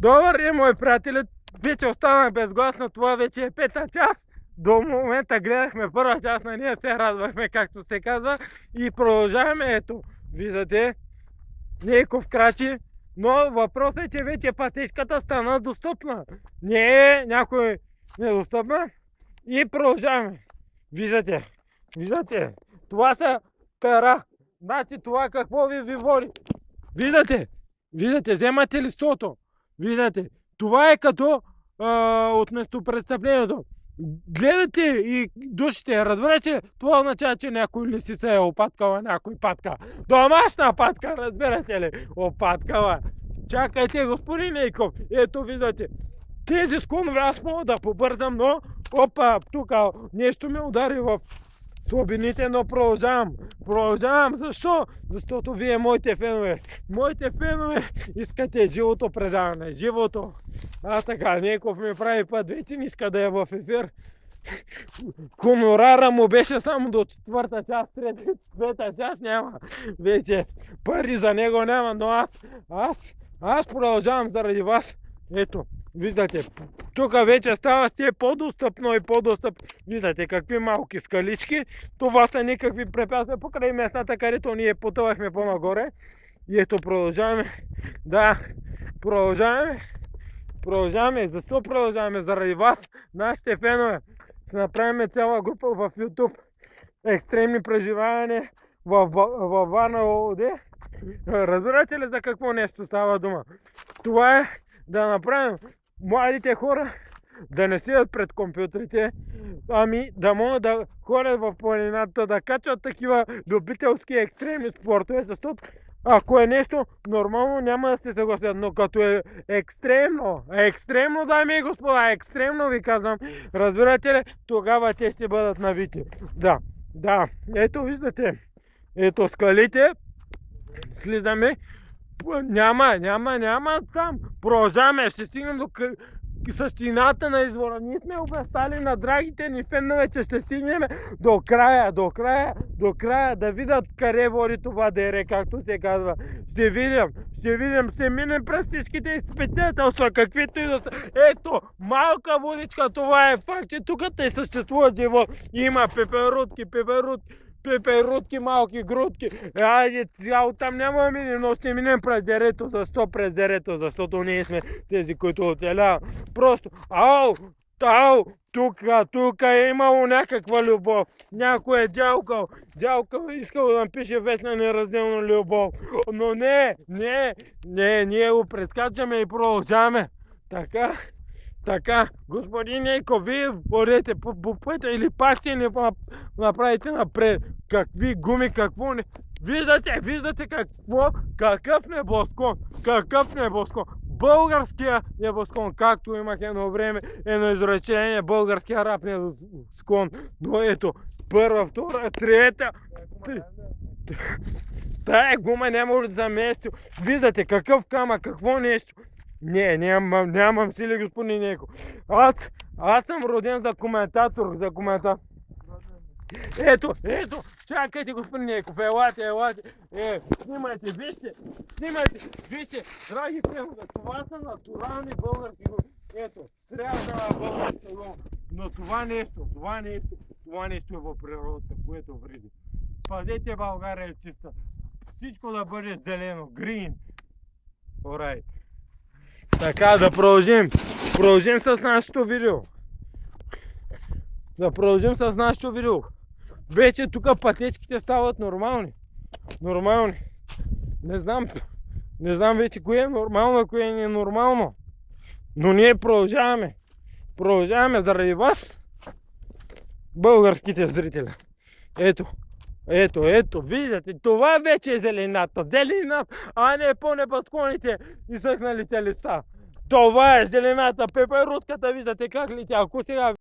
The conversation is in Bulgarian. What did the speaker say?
Добър ден, мои приятели! Вече останах безгласно, това вече е пета част. До момента гледахме първа част, на ние се радвахме, както се казва. И продължаваме, ето, виждате, Нейков крачи. Но въпросът е, че вече пътечката стана достъпна. Не е някой недостъпна. И продължаваме. Виждате, това са пера. Значи това какво ви води. Виждате, вземате листото. Виждате, това е като от местопрестъплението. Гледате и душите, разбирате, това означава, че някой лиси се е опаткала, някой патка. Домашна патка, разбирате ли? Опаткала. Чакайте, господин Нейков, ето виждате. Тези склонове аз мога да побързам, но опа, тук нещо ме удари в слабините, но продължавам. Защо? Защото вие, моите фенове искате живото предаване, живото. Така, Нейков ми прави път, вече не иска да е в ефир. Хонорара му беше само до четвърта част, трета част няма. Вече пари за него няма, но аз продължавам заради вас. Ето, виждате, тук вече става все по-достъпно и по-достъпно. Виждате какви малки скалички. Това са никакви препятствия покрай местната, където ние потъвахме по-нагоре. И ето продължаваме. Да, продължаваме. Защо продължаваме? Заради вас, нашите фенове. Ще направим цяла група в YouTube. Екстремни преживявания във Варна ООД. Разбирате ли за какво нещо става дума? Това е да направим младите хора да не седят пред компютрите, ами да могат да ходят в планината, да качват такива любителски екстремни спортове, защото ако е нещо нормално, няма да се съгласят, но като е екстремно, дами и господа, екстремно ви казвам, разбирате ли, тогава те ще бъдат навити. Да, ето виждате, ето скалите, слизаме, няма там, продължаваме, ще стигнем до същината на извора. Ние сме обещали на драгите ни фенове, че ще стигнем до края, да видят къде води това дере, както се казва. Ще видим, ще минем през всичките изпитателства, каквито и да са. Ето, малка водичка, това е факт, че тук те съществува живот. Има пеперутки, малки грудки. Айде, цяло там няма да минем, но ще минем през дерето. Защо през дерето? Защото ние сме тези, които оцеляват. Просто, тук е имало някаква любов. Някой е дялкал, искал да напише вечна неразделна любов. Но не, ние го прескачаме и продължаваме. Така, господин Нейков, вие бъдете по пътя или пак ще ни направите напред. Какви гуми, какво не... Виждате какъв небосклон. Българския небосклон, както имах едно време, едно изречение, българския рап небосклон. Но ето, първа, втора, трета... Тая гума не може да замести. Виждате какъв камък, какво нещо. Не, нямам сили, господин Нейков. Аз съм роден за коментатор. Ето, чакайте, господин Нейков, елате. Снимайте, вижте, драги фенове, това са натурални български гуми. Ето, срязана българска гума. Но това нещо е в природата, което вреди. Пазете България чиста. Всичко да бъде зелено, green. Alright. Така, да продължим с нашето видео. Вече тук пътечките стават нормални. Не знам вече кое е нормално, кое е ненормално. Но ние продължаваме заради вас, българските зрители. Ето, виждате, това вече е зелената, а не по небосклоните изсъхналите листа. Това е зелената, пеперутката, виждате как летя. Ако сега